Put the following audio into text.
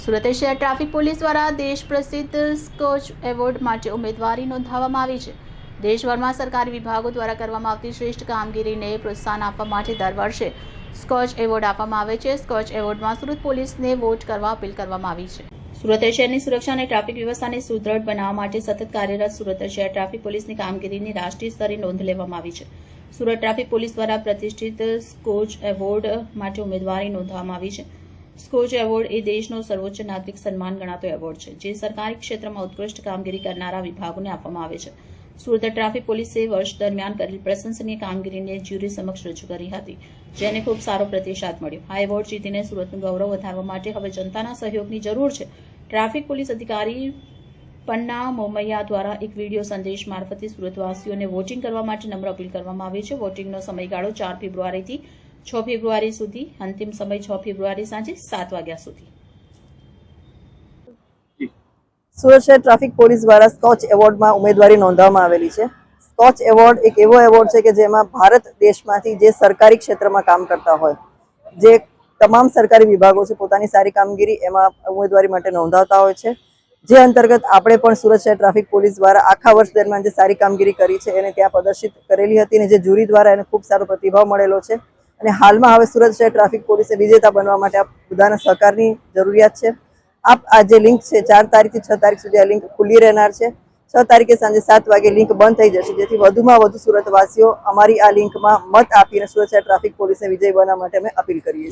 સુરત શહેર traffic police દ્વારા દેશ પ્રસિદ્ધ સ્કોચ એવોર્ડ માટે ઉમેદવારી નોંધાવવામાં આવી છે। દેશભરમાં સરકારી વિભાગો દ્વારા કરવામાં આવતી શ્રેષ્ઠ કામગીરીને પ્રોત્સાહન આપવા માટે દર વર્ષે સ્કોચ એવોર્ડ આપવામાં આવે છે। સ્કોચ એવોર્ડમાં સુરત પોલીસને વોટ કરવા અપીલ કરવામાં આવી છે। સુરત શહેરની સુરક્ષા અને ટ્રાફિક વ્યવસ્થાને સુદૃઢ બનાવવા માટે સતત કાર્યરત સુરત શહેર ટ્રાફિક પોલીસની કામગીરીની રાષ્ટ્રીય સ્તરે નોંધ લેવામાં આવી છે। સુરત ટ્રાફિક પોલીસ દ્વારા પ્રતિષ્ઠિત સ્કોચ એવોર્ડ માટે ઉમેદવારી નોંધવામાં આવી છે। સ્કોચ એવોર્ડ એ દેશનો સર્વોચ્ચ નાગરિક સન્માન ગણાતો એવોર્ડ છે, જે સરકારી ક્ષેત્રમાં ઉત્કૃષ્ટ કામગીરી કરનારા વિભાગોને આપવામાં આવે છે। સુરત ટ્રાફિક પોલીસે વર્ષ દરમિયાન કરેલ પ્રશંસનીય કામગીરીને જ્યુરી સમક્ષ રજૂ કરી હતી, જેને ખૂબ સારો પ્રતિસાદ મળ્યો। આ એવોર્ડ જીતીને સુરતનું ગૌરવ વધારવા માટે હવે જનતાના સહયોગની જરૂર છે। ટ્રાફિક પોલીસ અધિકારી પન્ના મોમૈયા દ્વારા એક વિડીયો સંદેશ મારફતે સુરતવાસીઓને વોટિંગ કરવા માટે નમ્ર અપીલ કરવામાં આવી છે। વોટિંગનો સમયગાળો 4 ફેબ્રુઆરીથી 6 ફેબ્રુઆરી સુધી, અંતિમ સમય 6 ફેબ્રુઆરી સાંજે 7 વાગ્યા સુધી। સુરત શહેર ટ્રાફિક પોલીસ દ્વારા સ્કોચ એવોર્ડમાં ઉમેદવારી નોંધવામાં આવેલી છે। સ્કોચ એવોર્ડ એક એવો એવોર્ડ છે કે જેમાં ભારત દેશમાંથી જે સરકારી ક્ષેત્રમાં કામ કરતા હોય, જે તમામ સરકારી વિભાગો છે, પોતાની સારી કામગીરી એમાં ઉમેદવારી માટે નોંધાવતા હોય છે। જે અંતર્ગત આપણે પણ સુરત શહેર ટ્રાફિક પોલીસ દ્વારા આખા વર્ષ દરમિયાન જે સારી કામગીરી કરી છે એને ત્યાં પ્રદર્શિત કરેલી હતી અને જે જ્યુરી દ્વારા એને ખૂબ સારો પ્રતિભાવ મળેલો છે। અને હાલમાં હવે સુરત શહેર ટ્રાફિક પોલીસે વિજેતા બનવા માટે આ બધાના સહકારની જરૂરિયાત છે। આ જે લિંક છે 4 તારીખથી 6 તારીખ સુધી આ લિંક ખુલ્લી રહેનાર છે। 6 તારીખે સાંજે 7 વાગે લિંક બંધ થઈ જશે, જેથી વધુમાં વધુ સુરતવાસીઓ અમારી આ લિંકમાં મત આપીને સુરત શહેર ટ્રાફિક પોલીસને વિજય બનવા માટે અમે અપીલ કરીએ છીએ।